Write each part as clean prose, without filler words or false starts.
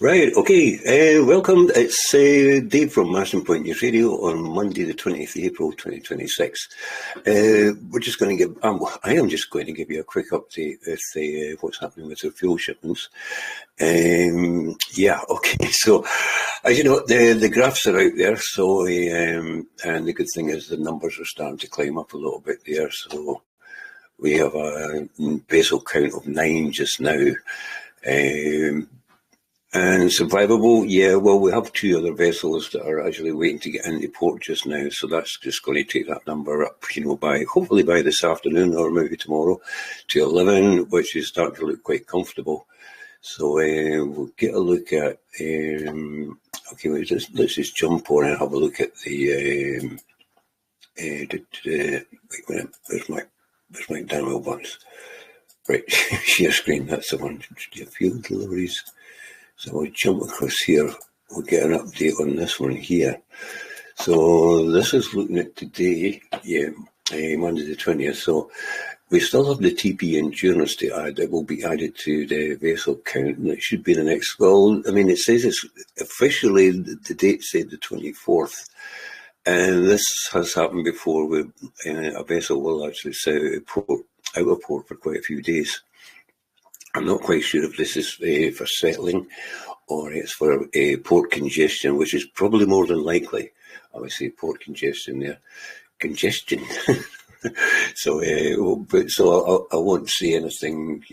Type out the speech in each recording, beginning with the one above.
Right, okay. Welcome. It's Dave from Marsden Point News Radio on Monday, the 20th of April, 2026. We're just going to give, I am just going to give you a quick update with what's happening with the fuel shipments. Yeah, okay. So, as you know, the graphs are out there. So, and the good thing is the numbers are starting to climb up a little bit there. So, we have a vessel count of 9 just now. And survivable, yeah, well, we have 2 other vessels that are actually waiting to get into port just now, so that's just going to take that number up, hopefully by this afternoon or maybe tomorrow to 11, which is starting to look quite comfortable. So we'll get a look at, okay, let's just jump on and have a look at the, wait a minute, where's my download buttons? Right, share screen, that's the one, fuel deliveries. So we'll jump across here, we'll get an update on this one here. So this is looking at today, Monday the 20th. So we still have the TP endurance to add. It will be added to the vessel count, and it should be the next, well, I mean, it says it's officially, the date said the 24th. And this has happened before with a vessel will actually stay out of port for quite a few days. I'm not quite sure if this is for settling or it's for port congestion, which is probably more than likely. Obviously, port congestion there. Congestion. So I won't say anything,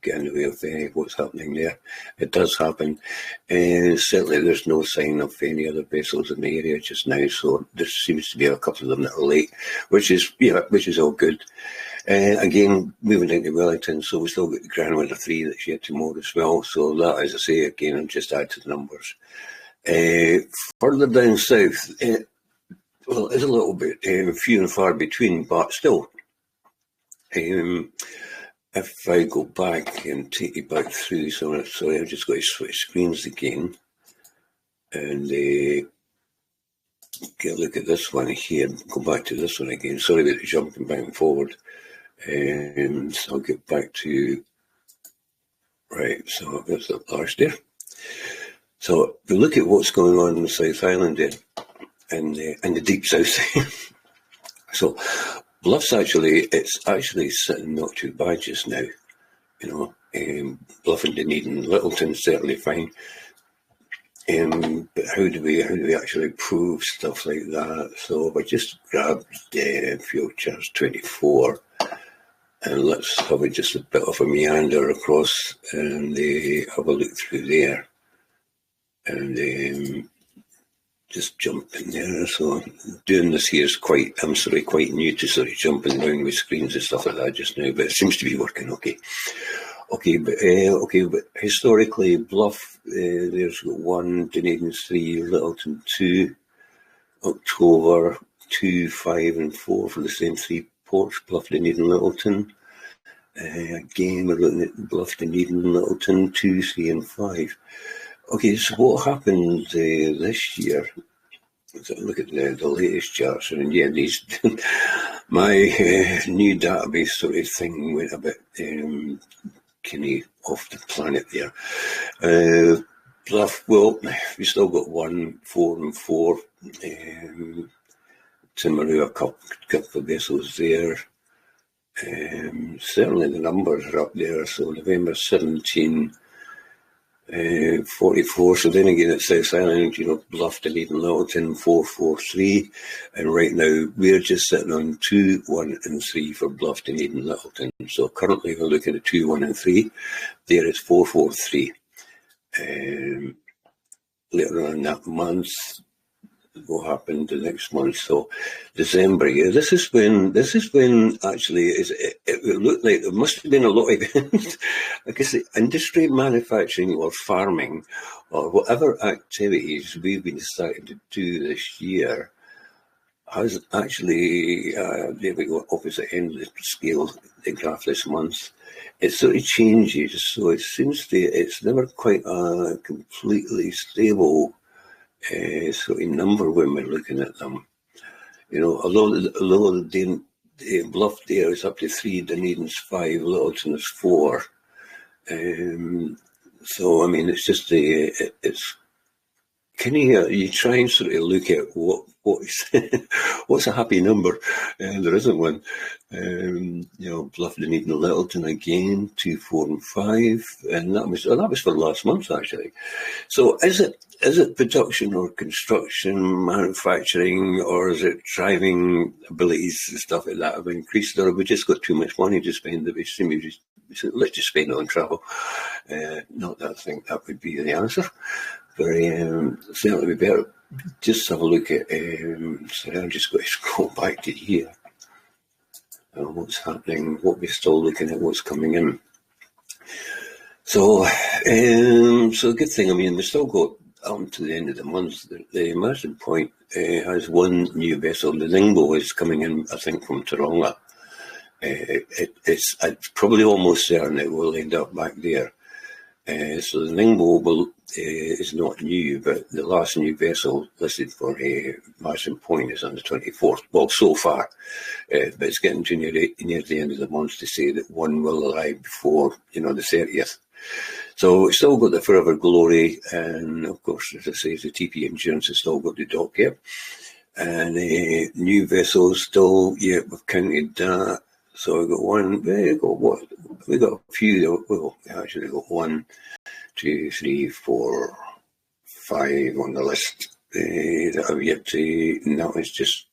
get in the way of what's happening there. It does happen. Certainly there's no sign of any other vessels in the area just now, so there seems to be a couple of them that are late, which is all good. Again, moving down to Wellington, so we still got the Grand Winter 3 that's yet to moor as well. So that, as I say, again, I'll just add to the numbers. Further down south, well, it's a little bit few and far between, but still, if I go back and take you back through, sorry, I've just got to switch screens again, and get a look at this one here, go back to this one again. Sorry about jumping back and forward. So I'll get back to, right, so there's the last there. So if we look at what's going on in the South Island there, and the deep south. So Bluff's it's actually sitting not too bad just now, Bluff and Dunedin, Littleton's certainly fine. But how do we actually prove stuff like that? So if I just grab the fuel charge 24 and let's have just a bit of a meander across and have a look through there and just jump in there. So doing this here is quite new to sort of jumping around with screens and stuff like that just now, but it seems to be working okay. But historically, Bluff, there's got 1, Dunedin 3, Littleton 2, October 2, 5 and 4 for the same 3 ports, Bluff, Dunedin, Littleton. Again, we're looking at Bluff, Dunedin, Littleton 2, 3 and 5. Okay, so what happened this year? So look at the latest charts, and yeah, these my new database sort of thing went a bit kind of off the planet there. Bluff, well, we still got 1, 4 and 4. Timaru, a couple of vessels there. Certainly the numbers are up there. So November 17. 44, so then again at South Island, Bluff, Dunedin, Littleton, 443, and right now we're just sitting on 2, 1 and 3 for Bluff, Dunedin, Littleton. So currently we're looking at 2, 1 and 3, there is 443. Later on in that month, what happened the next month? So December, yeah, this is when actually it looked like there must have been a lot of I guess the industry, manufacturing or farming or whatever activities we've been starting to do this year has actually there we go, opposite end of the scale, the graph this month. It sort of changes, so it seems it's never quite a completely stable sort of number when we're looking at them. Although the Bluff there is up to 3, Dunedin's 5, Littleton is 4. So I mean, it's just it's can you try and sort of look at what's what's a happy number, and there isn't one. Bluffton, Eden, Littleton again, 2, 4, and 5, and that was for last month actually. So is it production or construction, manufacturing, or is it driving abilities and stuff like that have increased, or have we just got too much money to spend that we seem to just let's just spend it on travel? Not that I think that would be the answer. But certainly we better just have a look at, sorry, I'm just going to scroll back to here. What's happening, what we're still looking at, what's coming in. So, so good thing, I mean, we've still got to the end of the month. The Marsden Point has one new vessel. The Ningbo is coming in, I think, from Taronga. It's probably almost certain it will end up back there. So the Ningbo is not new, but the last new vessel listed for Marsden Point is on the 24th. Well, so far, but it's getting to near the end of the month to say that one will arrive before, the 30th. So it's still got the Forever Glory, and of course, as I say, the TP Insurance has still got the dock yet. And new vessels still, we've counted that. So we've got one, we got a few, well, we actually got 1, 2, 3, 4, 5 on the list that I've yet to, and that was just,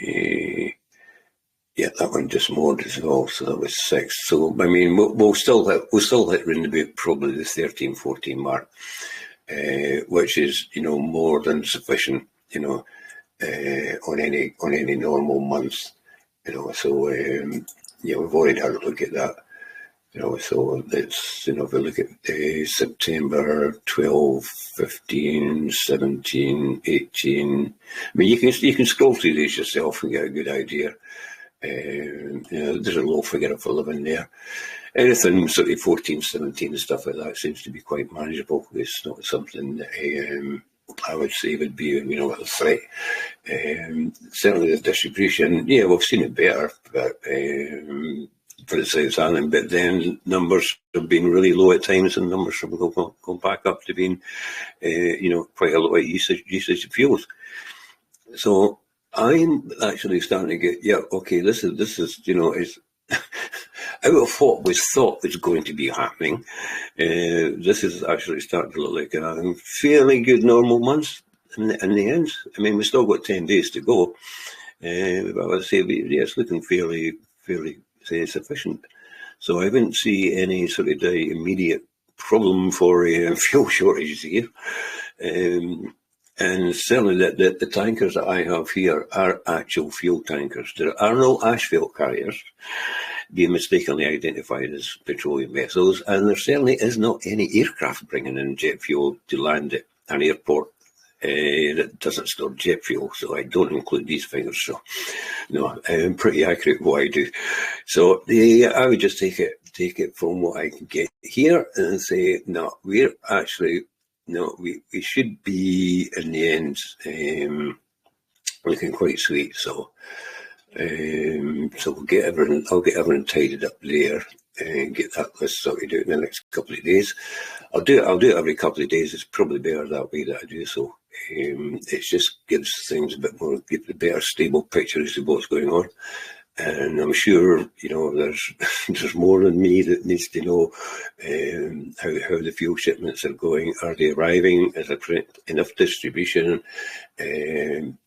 that one just moored as well, so that was 6. So, I mean, we'll still hit around about probably the 13, 14 mark, which is, more than sufficient, on any normal month, so, we've already had a look at that. So it's, if we look at September 12, 15, 17, 18, I mean, you can scroll through these yourself and get a good idea. There's a low figure for living there. Anything sort of 14, 17 and stuff like that seems to be quite manageable. It's not something that I would say would be, a threat. Certainly the distribution, we've seen it better, but for the South Island, but then numbers have been really low at times, and numbers have gone back up to being, quite a lot of usage of fuels. So I'm actually starting to get, this is, is out of what was thought was going to be happening. This is actually starting to look like a fairly good normal month in the end. I mean, we've still got 10 days to go, but I would say it's looking fairly sufficient. So I wouldn't see any sort of immediate problem for fuel shortages here. And certainly the tankers that I have here are actual fuel tankers. There are no asphalt carriers being mistakenly identified as petroleum vessels, and there certainly is not any aircraft bringing in jet fuel to land at an airport that doesn't store jet fuel, so I don't include these figures. So, no, I'm pretty accurate what I do. So I would just take it from what I can get here and say, no, we're actually, we should be in the end looking quite sweet. So, so I'll get everything tidied up there and get that list sorted out in the next couple of days. I'll do it every couple of days. It's probably better that way that I do so. It just gives things a bit more, give a better stable picture as to what's going on. And I'm sure, there's more than me that needs to know how the fuel shipments are going. Are they arriving? Is there enough distribution?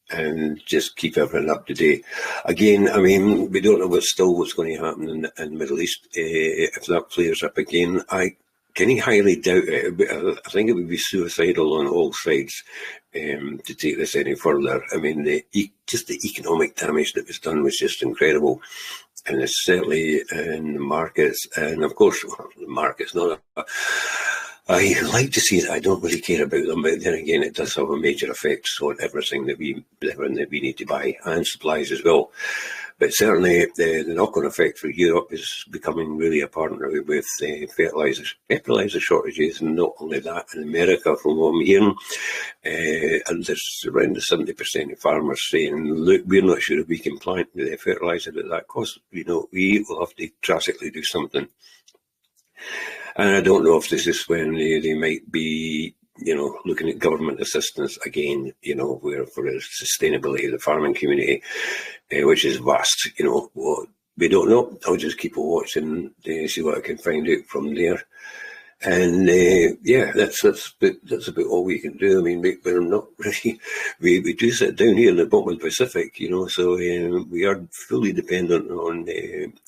And just keep everything up to date. Again, I mean, we don't know what's going to happen in the Middle East. If that flares up again, I can highly doubt it. I think it would be suicidal on all sides to take this any further. I mean, just the economic damage that was done was just incredible. And it's certainly in the markets. And of course, the market's not I like to see that. I don't really care about them, but then again, it does have a major effect on everything that we need to buy, and supplies as well. But certainly, the knock-on effect for Europe is becoming really apparent with fertilizer shortages, and not only that, in America, from what I'm hearing, and there's around 70% of farmers saying, "Look, we're not sure if we can plant the fertilizer at that cost. We will have to drastically do something." And I don't know if this is when they might be, looking at government assistance again, where for the sustainability of the farming community, which is vast, what we don't know. I'll just keep a watch and see what I can find out from there. And that's about all we can do. I mean, we're not really. We do sit down here in the bottom of the Pacific, so we are fully dependent on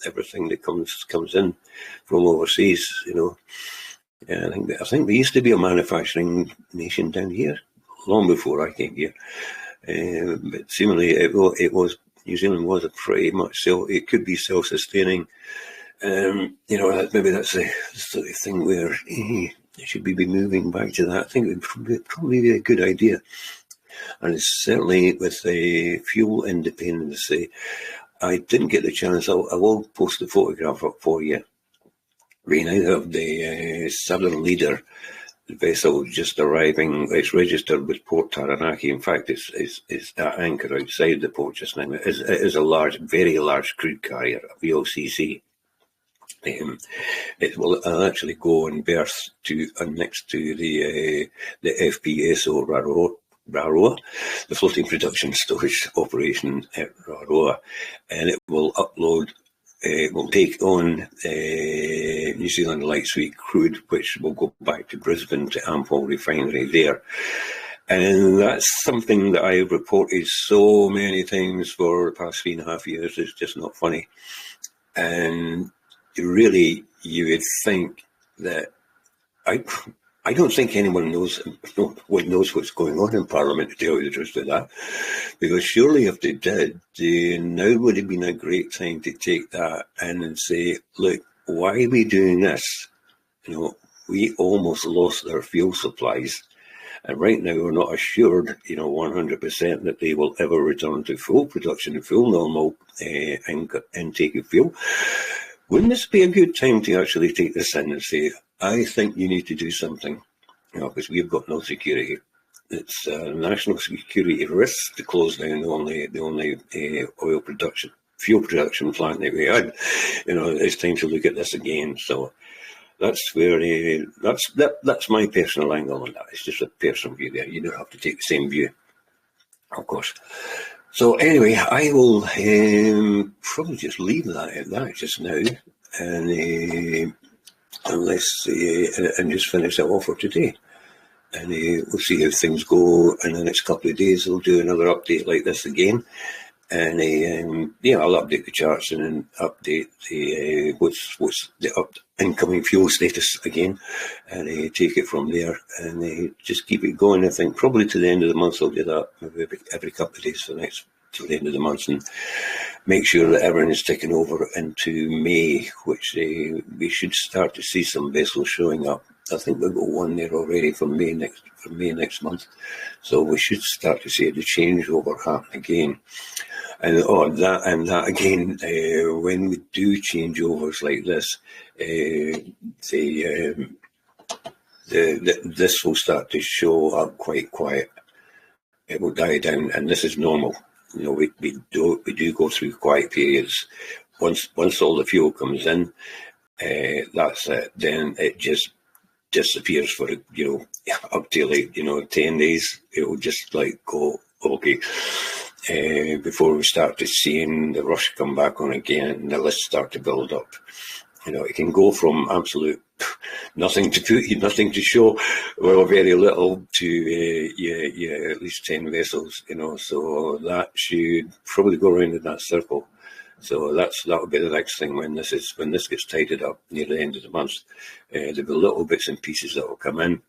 everything that comes in from overseas. Yeah, I think we used to be a manufacturing nation down here long before I came here. But seemingly New Zealand was a pretty much it could be self-sustaining. Maybe that's the sort of thing where should we be moving back to that? I think it would probably be a good idea. And it's certainly with the fuel independence. I didn't get the chance. I will post the photograph up for you. Right now of the Southern Leader vessel just arriving. It's registered with Port Taranaki. In fact, it's at anchor outside the port just now. It is a very large crude carrier, a VLCC. It will actually go and berth next to the FPSO Raroa, the floating production storage operation at Raroa, and it will upload. It will take on New Zealand light sweet crude, which will go back to Brisbane to Ampol refinery there. And that's something that I have reported so many times for the past 3.5 years. It's just not funny. And really, you would think that I don't think anyone knows what's going on in Parliament, to tell you the truth of that. Because surely if they did, now would have been a great time to take that in and say, look, why are we doing this? We almost lost our fuel supplies. And right now we're not assured, 100% that they will ever return to full production, full normal intake of fuel. Wouldn't this be a good time to actually take this in and say, I think you need to do something, because we've got no security. It's a national security risk to close down the only fuel production plant that we had. It's time to look at this again. So that's where that's my personal angle on that. It's just a personal view there. You don't have to take the same view, of course. So anyway, I will probably just leave that at that just now, and and just finish it off for today. And we'll see how things go in the next couple of days. We'll do another update like this again, and I'll update the charts and then update the what's the incoming fuel status again, and take it from there, and just keep it going. I think probably to the end of the month I'll do that, maybe every couple of days till the end of the month, and make sure that everything is taken over into May, which we should start to see some vessels showing up. I think we've got one there already for May next month, so we should start to see the changeover happen again. And that again, when we do changeovers like this, this will start to show up quite quiet. It will die down, and this is normal. We do go through quiet periods. Once all the fuel comes in, that's it. Then it just disappears for up to 10 days. It will just go okay. Before we start to seeing the rush come back on again, and the list start to build up. It can go from absolute nothing to show, well, very little, to at least 10 vessels. So that should probably go around in that circle. So that'll be the next thing when this gets tidied up near the end of the month. There'll be little bits and pieces that will come in.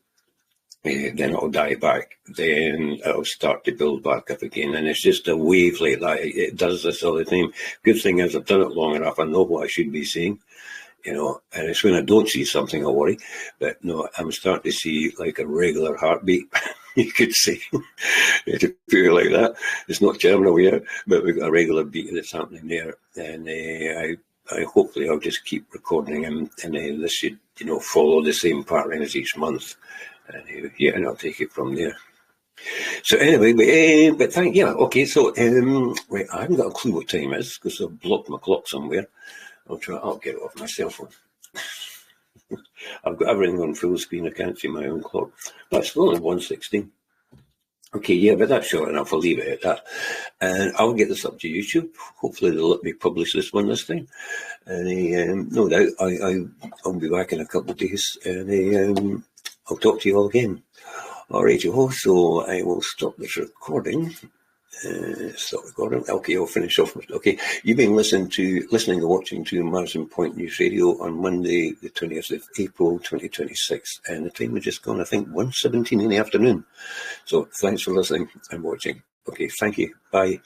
Then it'll die back. Then it'll start to build back up again, and it's just a wave like that. It does this all the time. Good thing is I've done it long enough. I know what I should be seeing, and it's when I don't see something I worry. But no, I'm starting to see like a regular heartbeat. You could say, to put it like that. It's not terminal yet, but we've got a regular beat that's happening there, and I hopefully I'll just keep recording them, and this should follow the same pattern as each month. And I'll take it from there. So anyway, but okay. So wait, I haven't got a clue what time it is because I've blocked my clock somewhere. I'll get it off my cell phone. I've got everything on full screen. I can't see my own clock. But it's only 1:16. Okay, yeah, but that's short enough. I'll leave it at that. And I'll get this up to YouTube. Hopefully they'll let me publish this one this time. And no doubt I'll be back in a couple of days. And I'll talk to you all again. All right, so I will stop this recording. Stop recording. Okay, I'll finish off. Okay, you've been listening and watching to Marsden Point News Radio on Monday, the 20th of April, 2026, and the time has just gone, I think, 1:17 in the afternoon. So thanks for listening and watching. Okay, thank you. Bye.